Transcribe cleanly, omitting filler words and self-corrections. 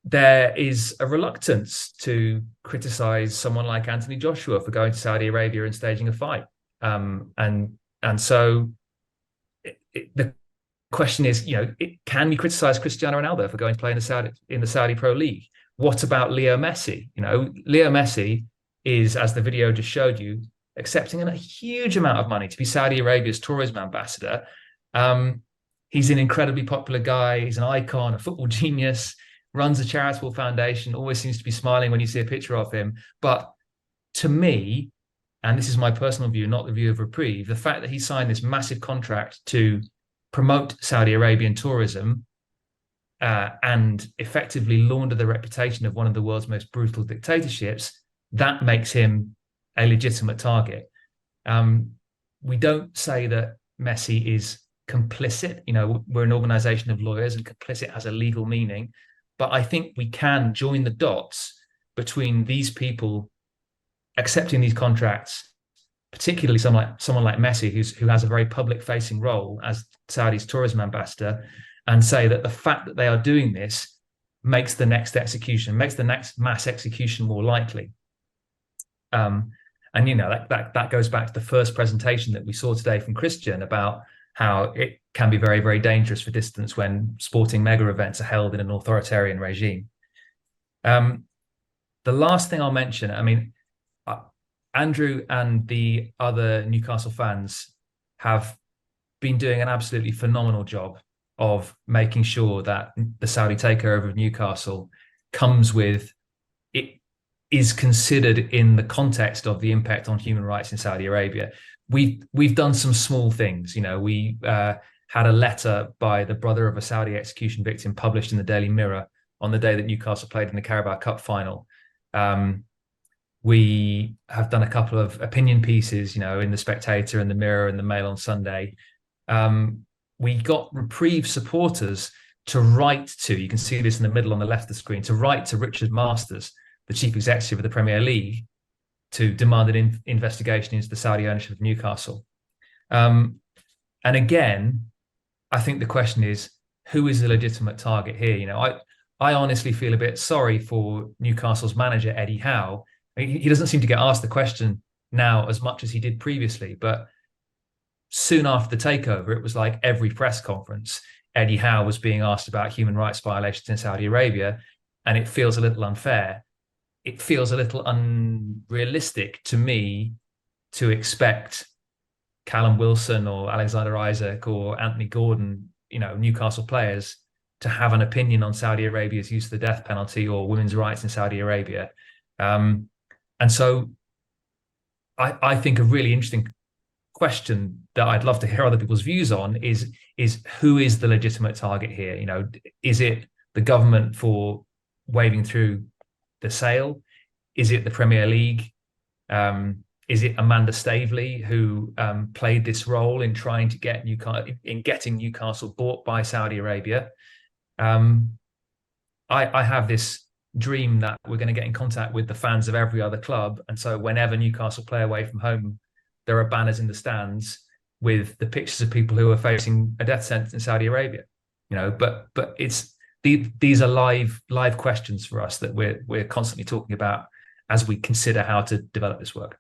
there is a reluctance to criticize someone like Anthony Joshua for going to Saudi Arabia and staging a fight. And so the question is, can we criticize Cristiano Ronaldo for going to play in the Saudi Pro League? What about Leo Messi? Leo Messi is, as the video just showed you, accepting a huge amount of money to be Saudi Arabia's tourism ambassador. He's an incredibly popular guy. He's an icon, a football genius, runs a charitable foundation, always seems to be smiling when you see a picture of him. But to me, and this is my personal view, not the view of Reprieve, the fact that he signed this massive contract to promote Saudi Arabian tourism and effectively launder the reputation of one of the world's most brutal dictatorships, that makes him a legitimate target. We don't say that Messi is complicit. We're an organization of lawyers, and complicit has a legal meaning. But I think we can join the dots between these people accepting these contracts, particularly someone like Messi, who has a very public-facing role as Saudi's tourism ambassador, and say that the fact that they are doing this makes the next mass execution more likely. And that goes back to the first presentation that we saw today from Christian about how it can be very, very dangerous for dissidents when sporting mega events are held in an authoritarian regime. The last thing I'll mention, Andrew and the other Newcastle fans have been doing an absolutely phenomenal job of making sure that the Saudi takeover of Newcastle is considered in the context of the impact on human rights in Saudi Arabia. We've done some small things. We had a letter by the brother of a Saudi execution victim published in the Daily Mirror on the day that Newcastle played in the Carabao Cup final. We have done a couple of opinion pieces, in the Spectator and the Mirror and the Mail on Sunday. We got Reprieve supporters to write to, you can see this in the middle on the left of the screen, to write to Richard Masters, the chief executive of the Premier League, to demand an investigation into the Saudi ownership of Newcastle. And again, I think the question is, who is the legitimate target here? I honestly feel a bit sorry for Newcastle's manager, Eddie Howe. He doesn't seem to get asked the question now as much as he did previously, but soon after the takeover, it was like every press conference, Eddie Howe was being asked about human rights violations in Saudi Arabia, and it feels a little unfair. It feels a little unrealistic to me to expect Callum Wilson or Alexander Isaac or Anthony Gordon, Newcastle players, to have an opinion on Saudi Arabia's use of the death penalty or women's rights in Saudi Arabia. And so I think a really interesting question that I'd love to hear other people's views on is who is the legitimate target here? Is it the government for waving through the sale? Is it the Premier League? Is it Amanda Staveley, who played this role in trying to get getting Newcastle bought by Saudi Arabia? I have this dream that we're going to get in contact with the fans of every other club, and so whenever Newcastle play away from home, there are banners in the stands with the pictures of people who are facing a death sentence in Saudi Arabia. But these are live questions for us that we're constantly talking about as we consider how to develop this work.